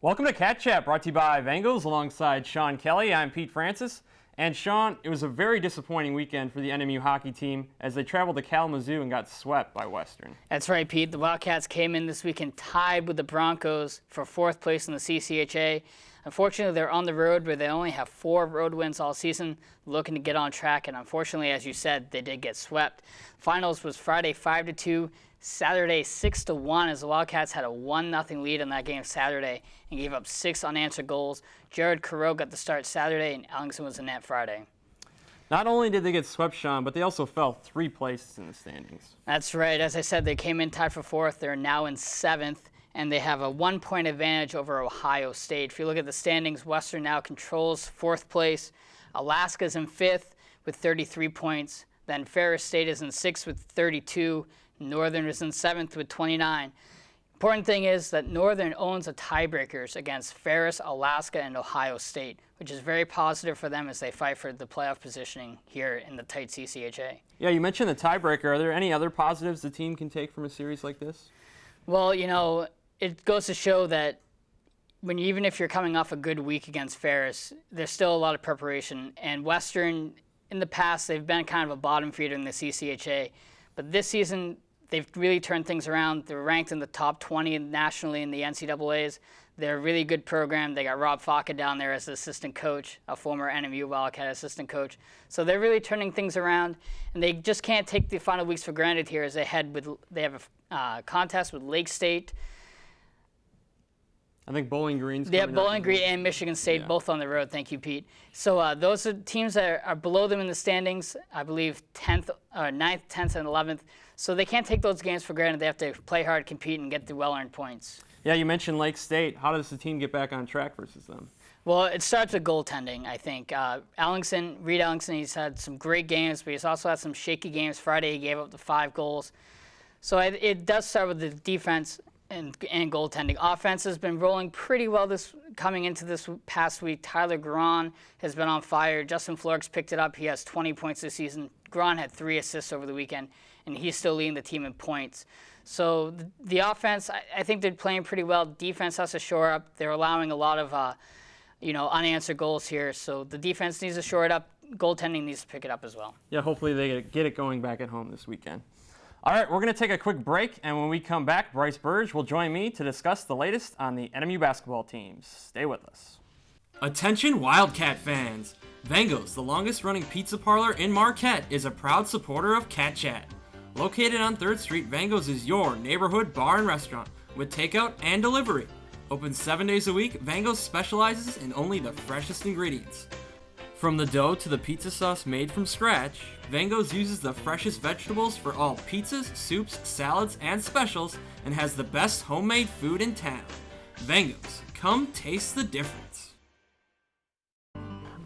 Welcome to Cat Chat, brought to you by Vangos, alongside Sean Kelly. I'm Pete Francis. And Sean, it was a very disappointing weekend for the NMU hockey team as they traveled to Kalamazoo and got swept by Western. That's right, Pete. The Wildcats came in this weekend tied with the Broncos for 4th place in the CCHA. Unfortunately, they're on the road where they only have 4 road wins all season, looking to get on track. And unfortunately, as you said, they did get swept. Finals was Friday 5-2. Saturday 6-1 as the Wildcats had a 1-0 lead in that game Saturday and gave up 6 unanswered goals. Jared Carreau got the start Saturday and Ellingson was in net Friday. Not only did they get swept, Sean, but they also fell 3 places in the standings. That's right. As I said, they came in tied for 4th. They're now in 7th, and they have a 1-point advantage over Ohio State. If you look at the standings, Western now controls 4th place. Alaska's in 5th with 33 points. Then Ferris State is in 6th with 32. Northern is in 7th with 29. Important thing is that Northern owns the tiebreakers against Ferris, Alaska, and Ohio State, which is very positive for them as they fight for the playoff positioning here in the tight CCHA. Yeah, you mentioned the tiebreaker. Are there any other positives the team can take from a series like this? Well, you know, it goes to show that even if you're coming off a good week against Ferris, there's still a lot of preparation. And Western, in the past, they've been kind of a bottom feeder in the CCHA. But this season, they've really turned things around. They're ranked in the top 20 nationally in the NCAAs. They're a really good program. They got Rob Faka down there as the assistant coach, a former NMU Wildcat assistant coach. So they're really turning things around, and they just can't take the final weeks for granted here as they have a contest with Lake State. I think Bowling Green's coming up. Bowling Green and Michigan State, both on the road. Thank you, Pete. So those are teams that are below them in the standings, I believe 9th, 10th, and 11th. So they can't take those games for granted. They have to play hard, compete, and get the well-earned points. Yeah, you mentioned Lake State. How does the team get back on track versus them? Well, it starts with goaltending, I think. Reed Ellingson, he's had some great games, but he's also had some shaky games. Friday, he gave up the 5 goals. So it does start with the defense and goaltending. Offense has been rolling pretty well coming into this past week. Tyler Grahn has been on fire. Justin Florks picked it up. He has 20 points this season. Grahn had 3 assists over the weekend, and he's still leading the team in points. So the offense, I think they're playing pretty well. Defense has to shore up. They're allowing a lot of unanswered goals here. So the defense needs to shore it up. Goaltending needs to pick it up as well. Yeah, hopefully they get it going back at home this weekend. All right, we're going to take a quick break, and when we come back, Bryce Burge will join me to discuss the latest on the NMU basketball teams. Stay with us. Attention Wildcat fans! Vangos, the longest-running pizza parlor in Marquette, is a proud supporter of Cat Chat. Located on 3rd Street, Vangos is your neighborhood bar and restaurant with takeout and delivery. Open 7 days a week, Vangos specializes in only the freshest ingredients. From the dough to the pizza sauce made from scratch, Vangos uses the freshest vegetables for all pizzas, soups, salads, and specials, and has the best homemade food in town. Vangos, come taste the difference.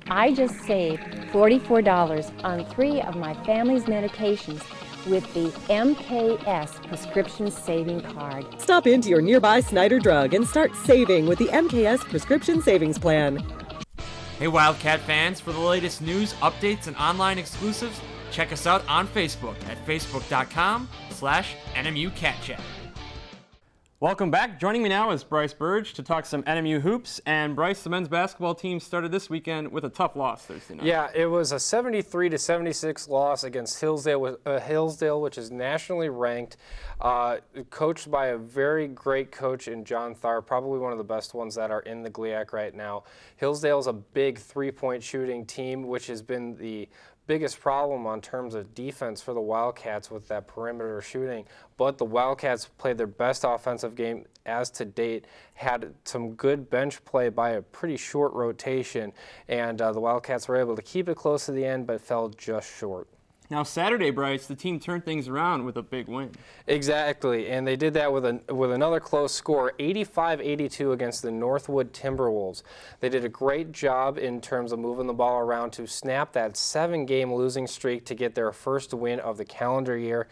I just saved $44 on 3 of my family's medications with the MKS Prescription Saving Card. Stop into your nearby Snyder Drug and start saving with the MKS Prescription Savings Plan. Hey Wildcat fans, for the latest news, updates, and online exclusives, check us out on Facebook at facebook.com/NMUCatChat. Welcome back. Joining me now is Bryce Burge to talk some NMU hoops. And Bryce, the men's basketball team started this weekend with a tough loss Thursday night. Yeah, it was a 73-76 loss against Hillsdale, which is nationally ranked, coached by a very great coach in John Tharp, probably one of the best ones that are in the GLIAC right now. Hillsdale is a big three-point shooting team, which has been the biggest problem on terms of defense for the Wildcats with that perimeter shooting. But the Wildcats played their best offensive game as to date, had some good bench play by a pretty short rotation, and the Wildcats were able to keep it close to the end but fell just short. Now Saturday, Bryce, the team turned things around with a big win. Exactly, and they did that with another close score, 85-82 against the Northwood Timberwolves. They did a great job in terms of moving the ball around to snap that 7-game losing streak to get their first win of the calendar year,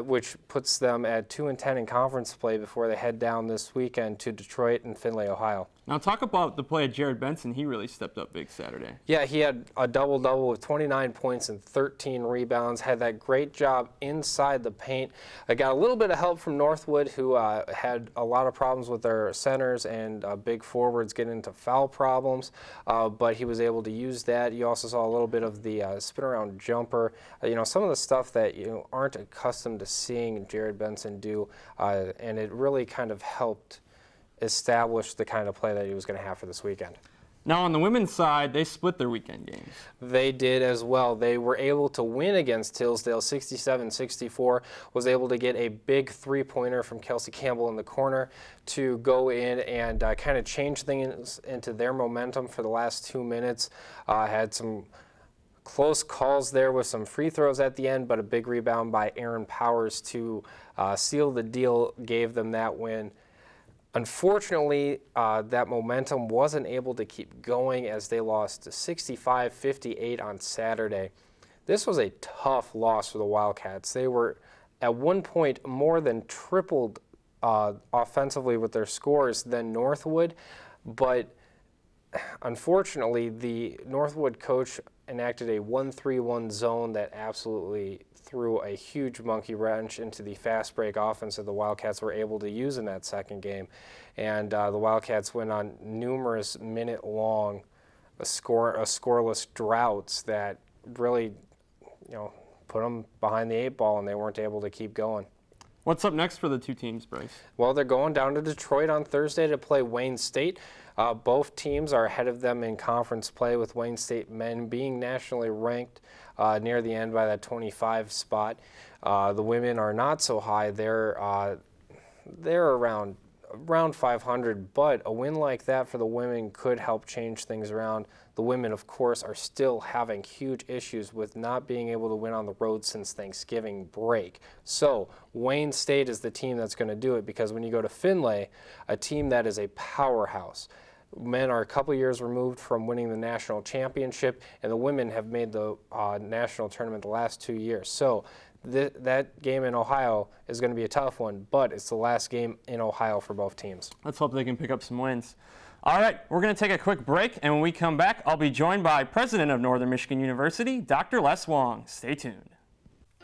which puts them at 2-10 in conference play before they head down this weekend to Detroit and Findlay, Ohio. Now talk about the play of Jared Benson. He really stepped up big Saturday. Yeah, he had a double-double with 29 points and 13 rebounds, had that great job inside the paint. Got a little bit of help from Northwood, who had a lot of problems with their centers and big forwards getting into foul problems, but he was able to use that. You also saw a little bit of the spin-around jumper, some of the stuff that you aren't accustomed to seeing Jared Benson do, and it really kind of helped establish the kind of play that he was going to have for this weekend. Now on the women's side, they split their weekend games. They did as well. They were able to win against Hillsdale 67-64, was able to get a big three-pointer from Kelsey Campbell in the corner to go in and kind of change things into their momentum for the last 2 minutes. Had some close calls there with some free throws at the end, but a big rebound by Aaron Powers to seal the deal gave them that win. Unfortunately, that momentum wasn't able to keep going as they lost to 65-58 on Saturday. This was a tough loss for the Wildcats. They were at one point more than tripled offensively with their scores than Northwood, but unfortunately the Northwood coach enacted a 1-3-1 zone that absolutely threw a huge monkey wrench into the fast break offense that the Wildcats were able to use in that second game. And the Wildcats went on numerous minute-long scoreless droughts that really, put them behind the 8 ball, and they weren't able to keep going. What's up next for the two teams, Bryce? Well, they're going down to Detroit on Thursday to play Wayne State. Both teams are ahead of them in conference play, with Wayne State men being nationally ranked near the end by that 25 spot. The women are not so high. They're around 500, but a win like that for the women could help change things around. The women, of course, are still having huge issues with not being able to win on the road since Thanksgiving break. So Wayne State is the team that's going to do it, because when you go to Findlay, a team that is a powerhouse, men are a couple years removed from winning the national championship, and the women have made the national tournament the last 2 years. So that game in Ohio is going to be a tough one, but it's the last game in Ohio for both teams. Let's hope they can pick up some wins. All right, we're going to take a quick break, and when we come back, I'll be joined by President of Northern Michigan University, Dr. Les Wong. Stay tuned.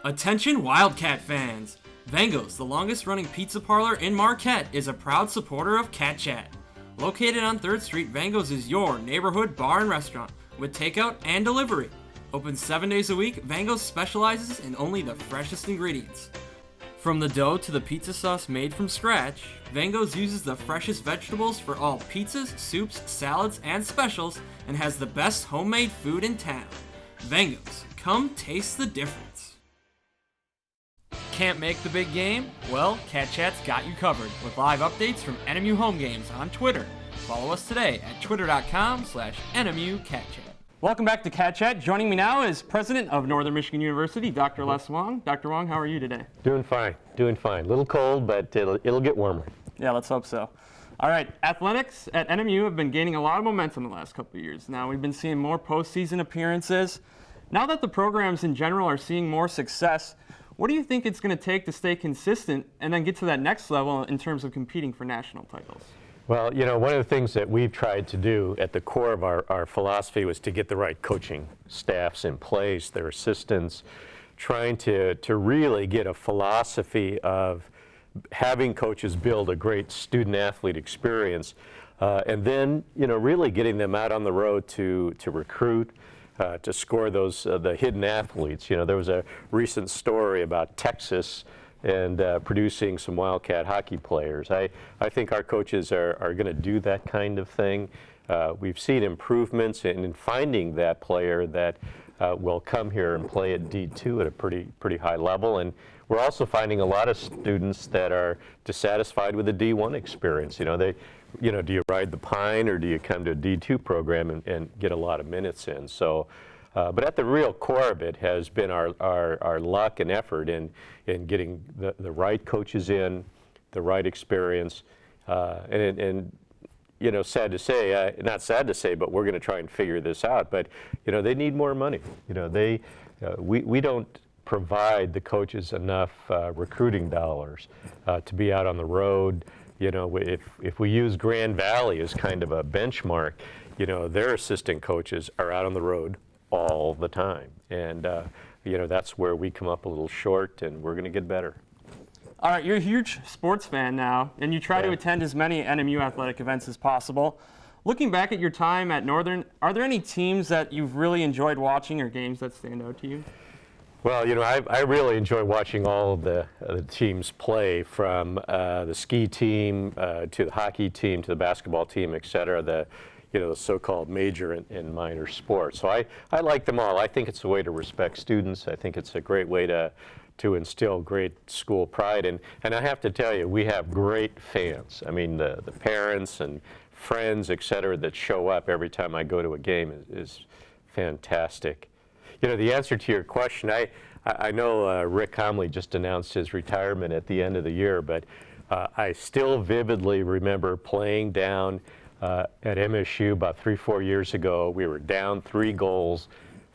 Attention Wildcat fans! Vango's, the longest-running pizza parlor in Marquette, is a proud supporter of Cat Chat. Located on 3rd Street, Vango's is your neighborhood bar and restaurant with takeout and delivery. Open 7 days a week, Vango's specializes in only the freshest ingredients. From the dough to the pizza sauce made from scratch, Vango's uses the freshest vegetables for all pizzas, soups, salads, and specials, and has the best homemade food in town. Vango's, come taste the difference. Can't make the big game? Well, Cat Chat's got you covered with live updates from NMU home games on Twitter. Follow us today at twitter.com/NMUCatChat. Welcome back to Cat Chat. Joining me now is President of Northern Michigan University, Dr. Les Wong. Dr. Wong, how are you today? Doing fine, doing fine. A little cold, but it'll get warmer. Yeah, let's hope so. All right, athletics at NMU have been gaining a lot of momentum the last couple of years. Now we've been seeing more postseason appearances. Now that the programs in general are seeing more success, what do you think it's going to take to stay consistent and then get to that next level in terms of competing for national titles? Well, one of the things that we've tried to do at the core of our philosophy was to get the right coaching staffs in place, their assistants, trying to really get a philosophy of having coaches build a great student-athlete experience, and then, really getting them out on the road to recruit, to score those the hidden athletes. There was a recent story about Texas and producing some Wildcat hockey players. I think our coaches are going to do that kind of thing. We've seen improvements in finding that player that will come here and play at D2 at a pretty high level, and we're also finding a lot of students that are dissatisfied with the D1 experience. Do you ride the pine or do you come to a D2 program and get a lot of minutes in? So But at the real core of it has been our luck and effort in getting the right coaches in, the right experience, and you know, sad to say, not sad to say, but we're going to try and figure this out. But you know, they need more money. You know, we don't provide the coaches enough recruiting dollars to be out on the road. You know, if we use Grand Valley as kind of a benchmark, you know, their assistant coaches are out on the road all the time, and you know, that's where we come up a little short, and we're going to get better. All right, you're a huge sports fan now, and you try to attend as many NMU athletic events as possible. Looking back at your time at Northern, are there any teams that you've really enjoyed watching or games that stand out to you? Well, you know, I really enjoy watching all of the teams play, from the ski team to the hockey team to the basketball team, et cetera, the so-called major and minor sports. So I like them all. I think it's a way to respect students. I think it's a great way to instill great school pride. And I have to tell you, we have great fans. I mean, the parents and friends, et cetera, that show up every time I go to a game is fantastic. You know, the answer to your question, I know Rick Comley just announced his retirement at the end of the year, but I still vividly remember playing down at MSU about 3-4 years ago. We were down 3 goals,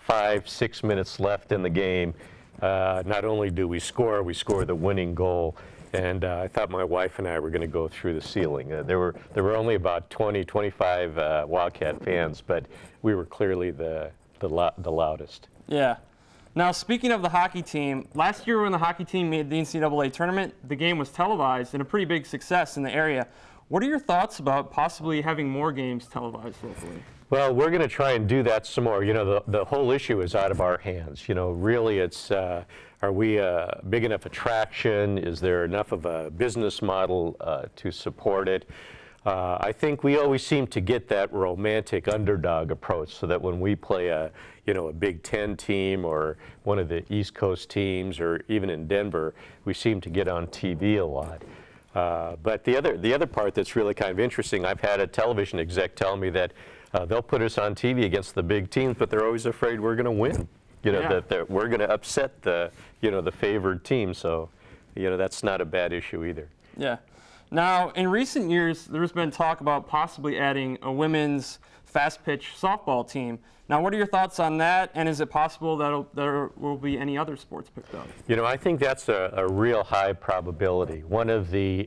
5-6 minutes left in the game. Not only do we score the winning goal, and I thought my wife and I were going to go through the ceiling. There were only about 20-25 Wildcat fans, but we were clearly the loudest. Yeah. Now, speaking of the hockey team, last year when the hockey team made the NCAA tournament, the game was televised and a pretty big success in the area. What are your thoughts about possibly having more games televised locally? Well, we're going to try and do that some more. You know, the whole issue is out of our hands. You know, really, it's are we a big enough attraction? Is there enough of a business model to support it? I think we always seem to get that romantic underdog approach, so that when we play a Big Ten team or one of the East Coast teams, or even in Denver, we seem to get on TV a lot. But the other part that's really kind of interesting, I've had a television exec tell me that they'll put us on TV against the big teams, but they're always afraid we're going to win. You know, that we're going to upset the favored team. So, you know, that's not a bad issue either. Yeah. Now, in recent years, there's been talk about possibly adding a women's fast-pitch softball team. Now, what are your thoughts on that, and is it possible that there will be any other sports picked up? You know, I think that's a real high probability. One of the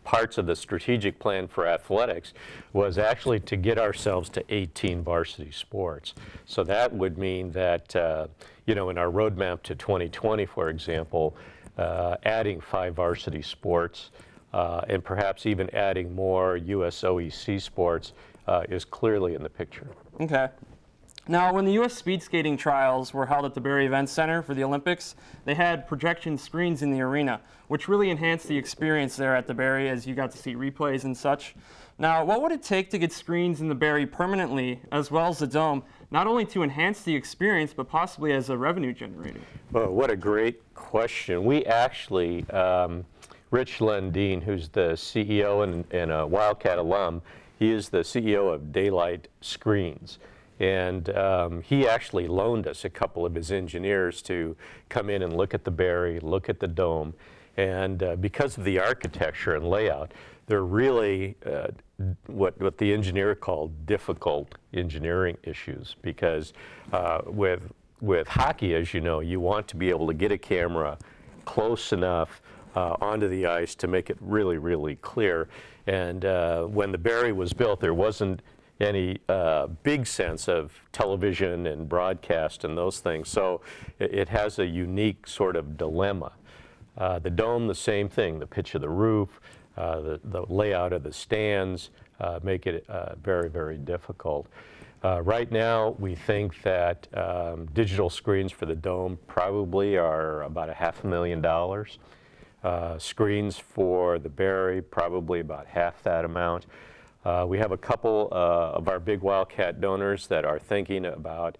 parts of the strategic plan for athletics was actually to get ourselves to 18 varsity sports. So that would mean that, in our roadmap to 2020, for example, adding 5 varsity sports and perhaps even adding more U.S. OEC sports is clearly in the picture. Okay. Now, when the U.S. speed skating trials were held at the Barrie Event Center for the Olympics, they had projection screens in the arena, which really enhanced the experience there at the Barrie, as you got to see replays and such. Now, what would it take to get screens in the Barrie permanently, as well as the Dome, not only to enhance the experience, but possibly as a revenue generator? Well, what a great question. We actually, Rich Lundeen, who's the CEO and a Wildcat alum, he is the CEO of Daylight Screens. And he actually loaned us a couple of his engineers to come in and look at the Barrie, look at the Dome. And because of the architecture and layout, they're really what the engineer called difficult engineering issues. Because with hockey, as you know, you want to be able to get a camera close enough onto the ice to make it really, really clear. And when the Barrie was built, there wasn't any big sense of television and broadcast and those things. So it has a unique sort of dilemma. The Dome, the same thing. The pitch of the roof, the layout of the stands make it very, very difficult. Right now, we think that digital screens for the Dome probably are about $500,000. Screens for the Barrie, probably about half that amount. We have a couple of our big Wildcat donors that are thinking about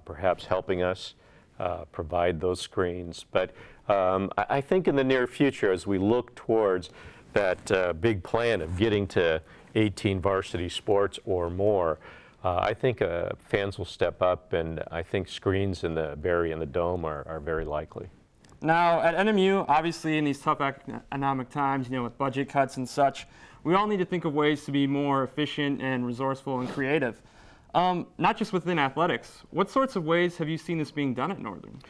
perhaps helping us provide those screens. But I think in the near future, as we look towards that big plan of getting to 18 varsity sports or more, I think fans will step up, and I think screens in the Barry and the Dome are very likely. Now, at NMU, obviously in these tough economic times, with budget cuts and such, we all need to think of ways to be more efficient and resourceful and creative. Not just within athletics. What sorts of ways have you seen this being done at Northern?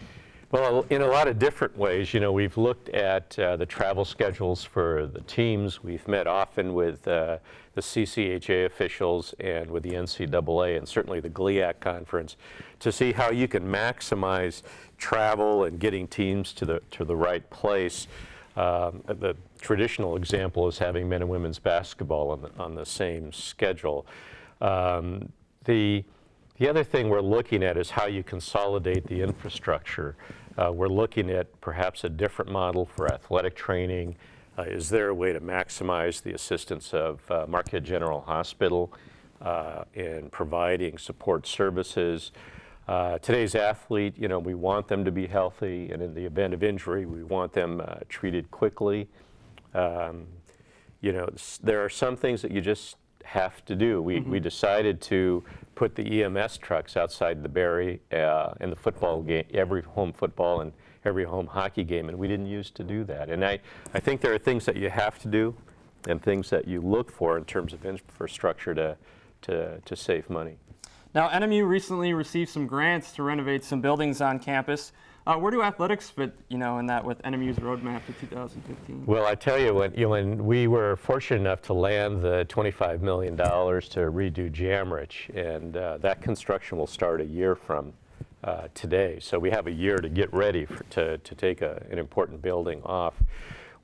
Well, in a lot of different ways. We've looked at the travel schedules for the teams. We've met often with the CCHA officials and with the NCAA and certainly the GLIAC conference to see how you can maximize travel and getting teams to the right place. The traditional example is having men and women's basketball on the same schedule. The other thing we're looking at is how you consolidate the infrastructure. We're looking at perhaps a different model for athletic training. Is there a way to maximize the assistance of Marquette General Hospital in providing support services? Today's athlete, we want them to be healthy, and in the event of injury, we want them treated quickly. There are some things that you just have to do. We decided to put the EMS trucks outside the Barry in the football game, every home football and every home hockey game, and we didn't used to do that. And I think there are things that you have to do and things that you look for in terms of infrastructure to save money. Now, NMU recently received some grants to renovate some buildings on campus. Where do athletics fit, in that with NMU's roadmap to 2015? Well, I tell you, when we were fortunate enough to land the $25 million to redo Jamrich, and that construction will start a year from today. So we have a year to get ready to take an important building off.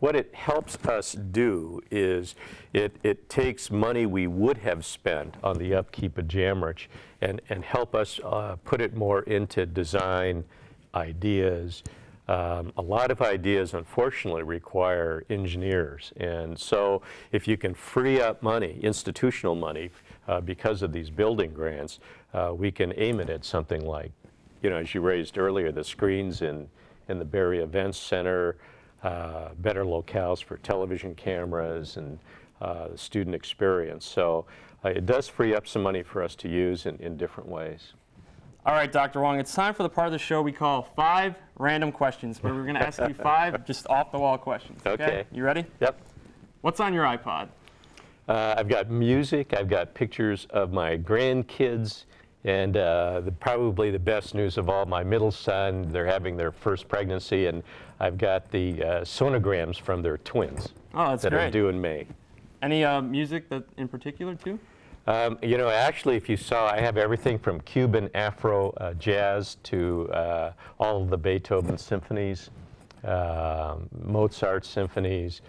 What it helps us do is it takes money we would have spent on the upkeep of Jamrich and help us put it more into design ideas. A lot of ideas, unfortunately, require engineers. And so if you can free up money, institutional money, because of these building grants, we can aim it at something like, as you raised earlier, the screens in the Barry Events Center, better locales for television cameras and student experience. So it does free up some money for us to use in different ways. All right, Dr. Wong, it's time for the part of the show we call 5 random questions, where we're going to ask you 5 just off-the-wall questions. Okay. You ready? Yep. What's on your iPod? I've got music, I've got pictures of my grandkids, and probably the best news of all, my middle son, they're having their first pregnancy, and I've got the sonograms from their twins that are due in May. Any music that in particular, too? Actually, if you saw, I have everything from Cuban Afro jazz to all of the Beethoven symphonies, Mozart symphonies,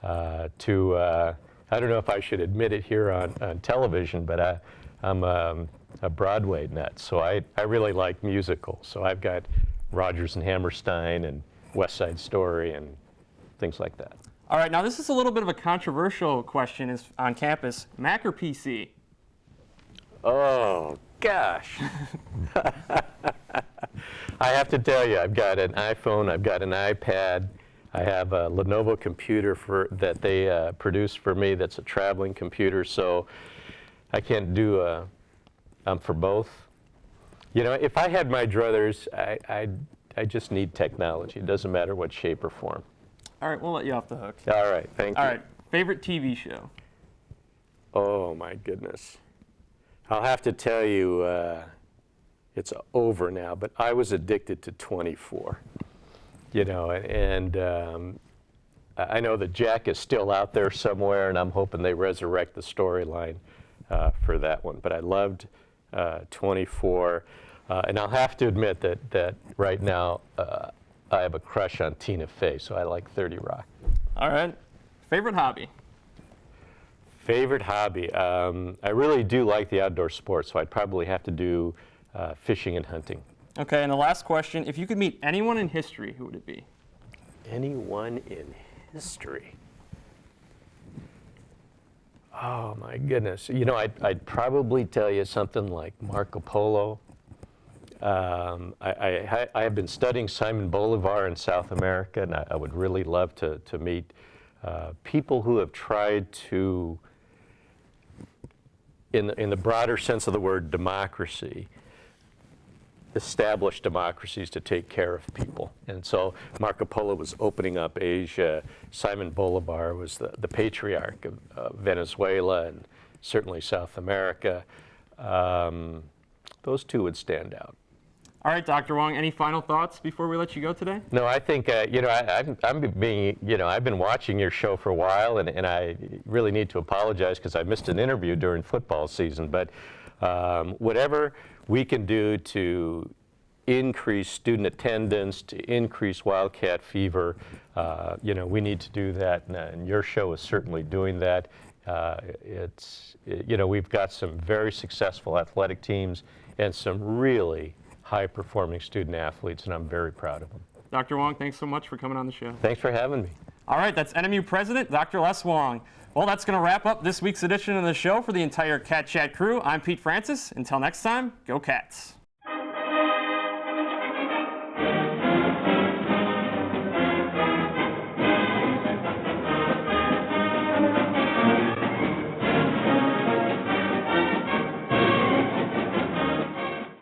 to, I don't know if I should admit it here on television, but I'm a Broadway nut, so I really like musicals. So I've got Rodgers and Hammerstein and West Side Story and things like that. All right, now this is a little bit of a controversial question on campus. Mac or PC? Oh, gosh. I have to tell you, I've got an iPhone, I've got an iPad, I have a Lenovo computer that they produce for me that's a traveling computer, so I can't do I'm for both. If I had my druthers, I just need technology. It doesn't matter what shape or form. All right, we'll let you off the hook. All right, thank you. All right, favorite TV show? Oh, my goodness. I'll have to tell you, it's over now, but I was addicted to 24. And I know that Jack is still out there somewhere, and I'm hoping they resurrect the storyline for that one. But I loved 24. And I'll have to admit that right now I have a crush on Tina Fey, so I like 30 Rock. All right. Favorite hobby? Favorite hobby? I really do like the outdoor sports, so I'd probably have to do fishing and hunting. Okay, and the last question, if you could meet anyone in history, who would it be? Anyone in history? Oh, my goodness. I'd probably tell you something like Marco Polo. I have been studying Simon Bolivar in South America, and I would really love to meet people who have tried to in the broader sense of the word democracy, established democracies to take care of people. And so Marco Polo was opening up Asia. Simon Bolivar was the patriarch of Venezuela and certainly South America. Those two would stand out. All right, Dr. Wong, any final thoughts before we let you go today? No, I think, you know, I've been watching your show for a while, and I really need to apologize because I missed an interview during football season. But whatever we can do to increase student attendance, to increase Wildcat fever, you know, we need to do that, and your show is certainly doing that. You know, we've got some very successful athletic teams and some really high-performing student athletes, and I'm very proud of them. Dr. Wong, thanks so much for coming on the show. Thanks for having me. All right, that's NMU President Dr. Les Wong. Well, that's going to wrap up this week's edition of the show for the entire Cat Chat crew. I'm Pete Francis. Until next time, go Cats.